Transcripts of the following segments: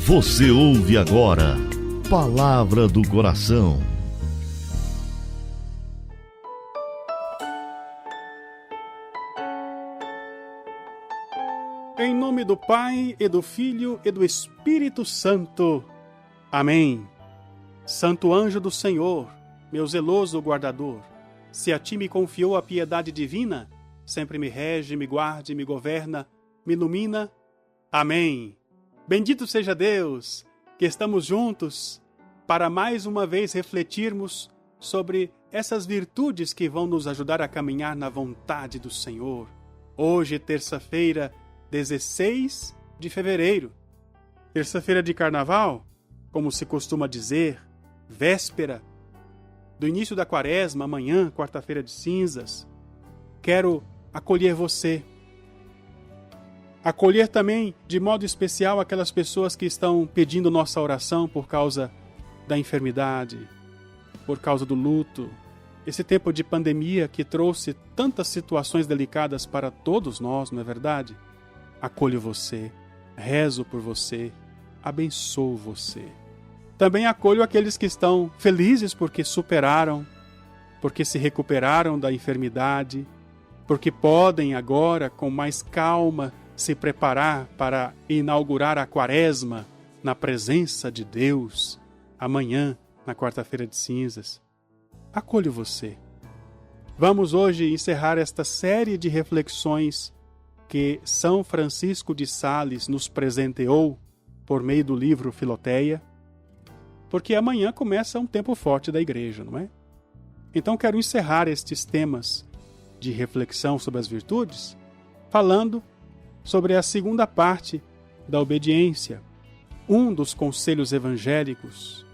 Você ouve agora Palavra do Coração. Em nome do Pai, e do Filho, e do Espírito Santo. Amém. Santo anjo do Senhor, meu zeloso guardador, se a ti me confiou a piedade divina, sempre me rege, me guarde, me governa, me ilumina. Amém. Bendito seja Deus, que estamos juntos para mais uma vez refletirmos sobre essas virtudes que vão nos ajudar a caminhar na vontade do Senhor. Hoje, terça-feira, 16 de fevereiro, terça-feira de carnaval, como se costuma dizer, véspera do início da quaresma, amanhã, quarta-feira de cinzas. Quero acolher você, acolher também de modo especial aquelas pessoas que estão pedindo nossa oração por causa da enfermidade, por causa do luto, esse tempo de pandemia que trouxe tantas situações delicadas para todos nós, não é verdade? Acolho você, rezo por você, abençoo você. Também acolho aqueles que estão felizes porque superaram, porque se recuperaram da enfermidade, porque podem agora, com mais calma, se preparar para inaugurar a quaresma na presença de Deus, amanhã, na quarta-feira de cinzas. Acolho você. Vamos hoje encerrar esta série de reflexões que São Francisco de Sales nos presenteou por meio do livro Filoteia, porque amanhã começa um tempo forte da igreja, não é? Então quero encerrar estes temas de reflexão sobre as virtudes, falando sobre a segunda parte da obediência, um dos conselhos evangélicos,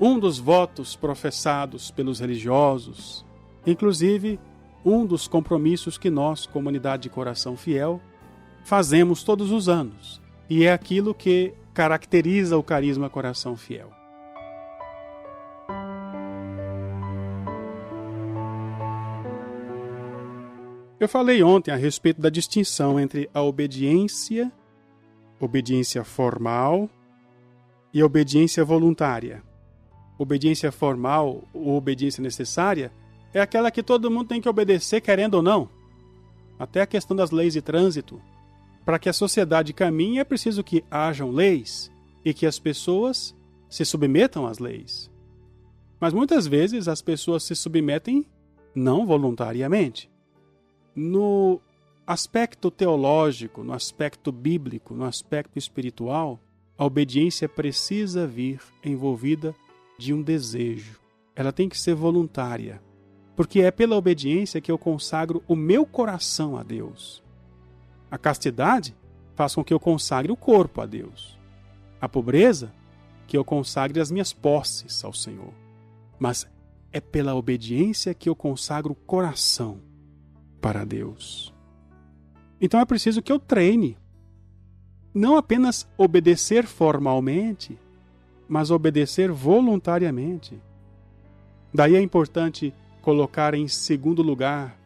um dos votos professados pelos religiosos, inclusive um dos compromissos que nós, comunidade de coração fiel, fazemos todos os anos, e é aquilo que caracteriza o carisma Coração Fiel. Eu falei ontem a respeito da distinção entre a obediência formal e a obediência voluntária. Obediência formal ou obediência necessária é aquela que todo mundo tem que obedecer querendo ou não. Até a questão das leis de trânsito. Para que a sociedade caminhe é preciso que hajam leis e que as pessoas se submetam às leis. Mas muitas vezes as pessoas se submetem não voluntariamente. No aspecto teológico, no aspecto bíblico, no aspecto espiritual, a obediência precisa vir envolvida de um desejo. Ela tem que ser voluntária, porque é pela obediência que eu consagro o meu coração a Deus. A castidade faz com que eu consagre o corpo a Deus. A pobreza, que eu consagre as minhas posses ao Senhor. Mas é pela obediência que eu consagro o coração para Deus. Então é preciso que eu treine. Não apenas obedecer formalmente, mas obedecer voluntariamente. Daí é importante colocar em segundo lugar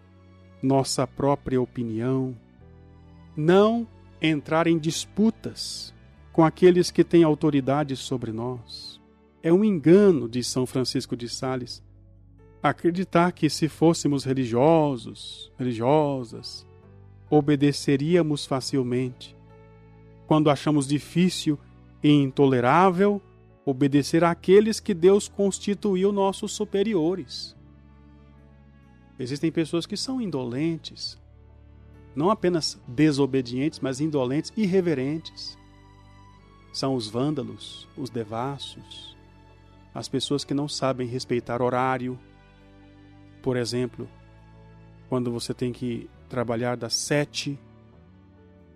nossa própria opinião. Não entrar em disputas com aqueles que têm autoridade sobre nós. É um engano, diz São Francisco de Sales, acreditar que se fôssemos religiosas, obedeceríamos facilmente. Quando achamos difícil e intolerável obedecer àqueles que Deus constituiu nossos superiores. Existem pessoas que são indolentes, não apenas desobedientes, mas indolentes, irreverentes. São os vândalos, os devassos, as pessoas que não sabem respeitar horário. Por exemplo, quando você tem que trabalhar das 7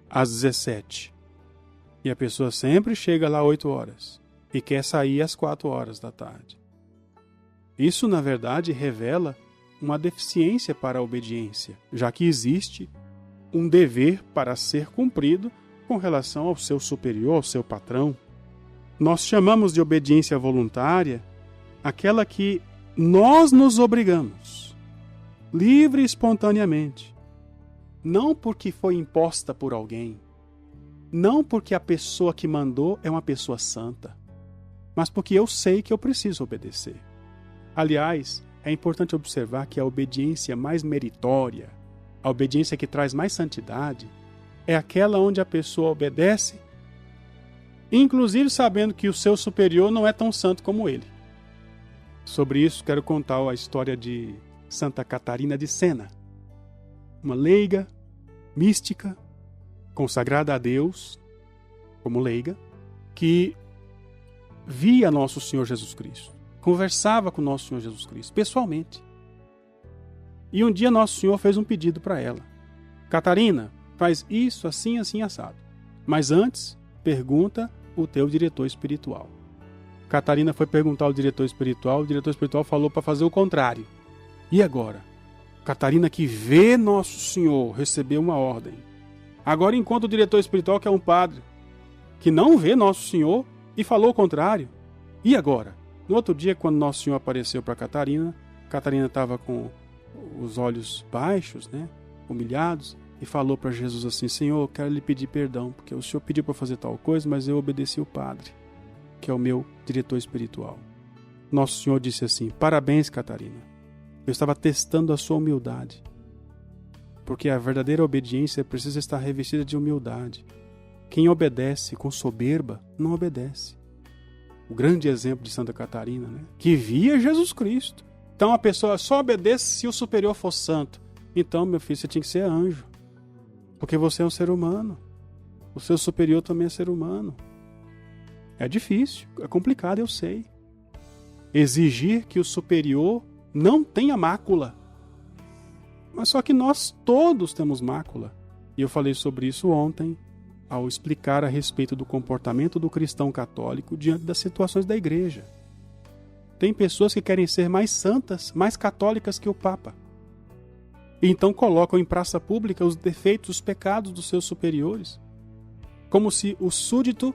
às 17 e a pessoa sempre chega lá 8 horas e quer sair às 4 horas da tarde. Isso, na verdade, revela uma deficiência para a obediência, já que existe um dever para ser cumprido com relação ao seu superior, ao seu patrão. Nós chamamos de obediência voluntária aquela que nós nos obrigamos, livre e espontaneamente, não porque foi imposta por alguém, Não porque a pessoa que mandou é uma pessoa santa, mas porque eu sei que eu preciso obedecer. Aliás, é importante observar que a obediência mais meritória, a obediência que traz mais santidade, é aquela onde a pessoa obedece, inclusive sabendo que o seu superior não é tão santo como ele. Sobre isso, quero contar a história de Santa Catarina de Sena, uma leiga, mística, consagrada a Deus, como leiga, que via Nosso Senhor Jesus Cristo, conversava com Nosso Senhor Jesus Cristo, pessoalmente. E um dia Nosso Senhor fez um pedido para ela. Catarina, faz isso assim, assim, assado. Mas antes, pergunta o teu diretor espiritual. Catarina foi perguntar ao diretor espiritual, o diretor espiritual falou para fazer o contrário. E agora? Catarina, que vê Nosso Senhor, recebeu uma ordem. Agora encontra o diretor espiritual, que é um padre, que não vê Nosso Senhor e falou o contrário. E agora? No outro dia, quando Nosso Senhor apareceu para Catarina, Catarina estava com os olhos baixos, né, humilhados, e falou para Jesus assim: Senhor, eu quero lhe pedir perdão, porque o Senhor pediu para fazer tal coisa, mas eu obedeci o padre, que é o meu diretor espiritual. Nosso Senhor disse assim: parabéns, Catarina. Eu estava testando a sua humildade. Porque a verdadeira obediência precisa estar revestida de humildade. Quem obedece com soberba, não obedece. O grande exemplo de Santa Catarina, né? Que via Jesus Cristo. Então a pessoa só obedece se o superior for santo. Então, meu filho, você tinha que ser anjo. Porque você é um ser humano. O seu superior também é ser humano. É difícil, é complicado, eu sei. Exigir que o superior não tenha mácula. Mas só que nós todos temos mácula. E eu falei sobre isso ontem, ao explicar a respeito do comportamento do cristão católico diante das situações da igreja. Tem pessoas que querem ser mais santas, mais católicas que o Papa. E então colocam em praça pública os defeitos, os pecados dos seus superiores. Como se o súdito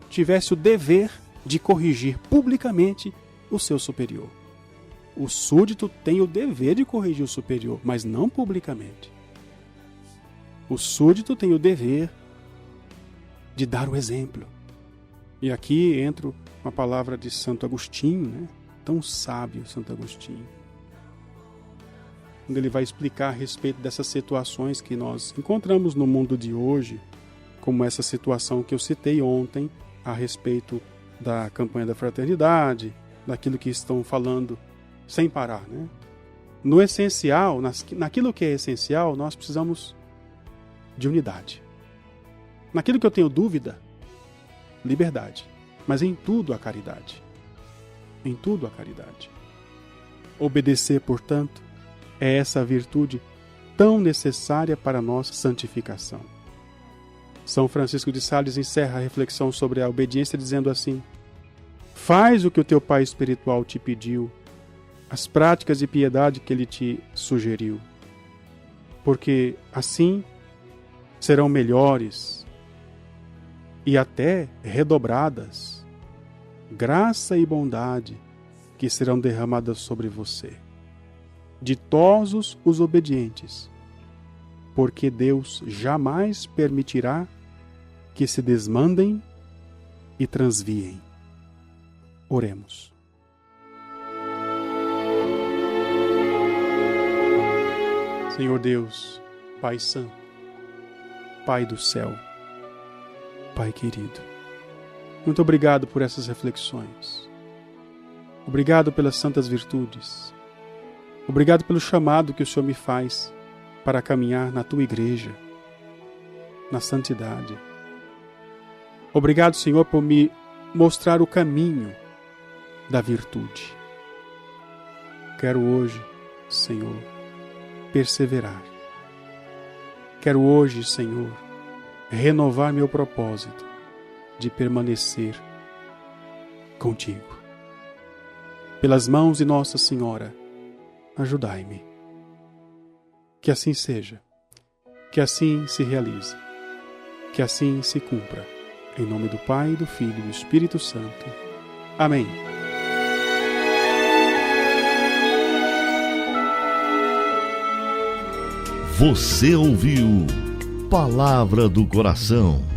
tivesse o dever de corrigir publicamente o seu superior. O súdito tem o dever de corrigir o superior, mas não publicamente. O súdito tem o dever de dar o exemplo. E aqui entra uma palavra de Santo Agostinho, né? Tão sábio Santo Agostinho, quando ele vai explicar a respeito dessas situações que nós encontramos no mundo de hoje, como essa situação que eu citei ontem, a respeito da campanha da fraternidade, daquilo que estão falando sem parar, né? No essencial, naquilo que é essencial, nós precisamos de unidade. Naquilo que eu tenho dúvida, liberdade. Mas em tudo a caridade. Em tudo a caridade. Obedecer, portanto, é essa virtude tão necessária para a nossa santificação. São Francisco de Sales encerra a reflexão sobre a obediência dizendo assim: faz o que o teu pai espiritual te pediu, as práticas de piedade que ele te sugeriu, porque assim serão melhores e até redobradas graça e bondade que serão derramadas sobre você. Ditosos os obedientes, porque Deus jamais permitirá que se desmandem e transviem. Oremos. Senhor Deus, Pai Santo, Pai do céu, Pai querido, muito obrigado por essas reflexões. Obrigado pelas santas virtudes. Obrigado pelo chamado que o Senhor me faz para caminhar na Tua igreja, na santidade. Obrigado, Senhor, por me mostrar o caminho da virtude. Quero hoje, Senhor, perseverar. Quero hoje, Senhor, renovar meu propósito de permanecer contigo. Pelas mãos de Nossa Senhora, ajudai-me. Que assim seja, que assim se realize, que assim se cumpra. Em nome do Pai, do Filho e do Espírito Santo. Amém. Você ouviu Palavra do Coração.